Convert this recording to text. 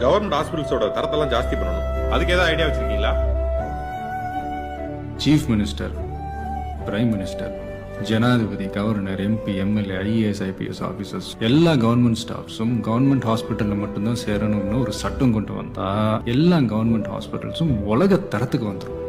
Government ஹாஸ்பிட்டல்ஸோட தரத்தெல்லாம் ஜாஸ்தி பண்ணணும். அதுக்கு ஏதாவது ஐடியா வச்சிருக்கீங்களா? சீஃப் மினிஸ்டர், பிரைம் மினிஸ்டர், ஜனாதிபதி, governor, MP, MLA, IAS, IPS officers எல்லா கவர்மெண்ட் ஸ்டாஃப்ஸும் கவர்மெண்ட் ஹாஸ்பிட்டலில் மட்டும்தான் சேரணும்னு ஒரு சட்டம் கொண்டு வந்தா எல்லா கவர்மெண்ட் ஹாஸ்பிட்டல்ஸும் உலக தரத்துக்கு வந்துடும்.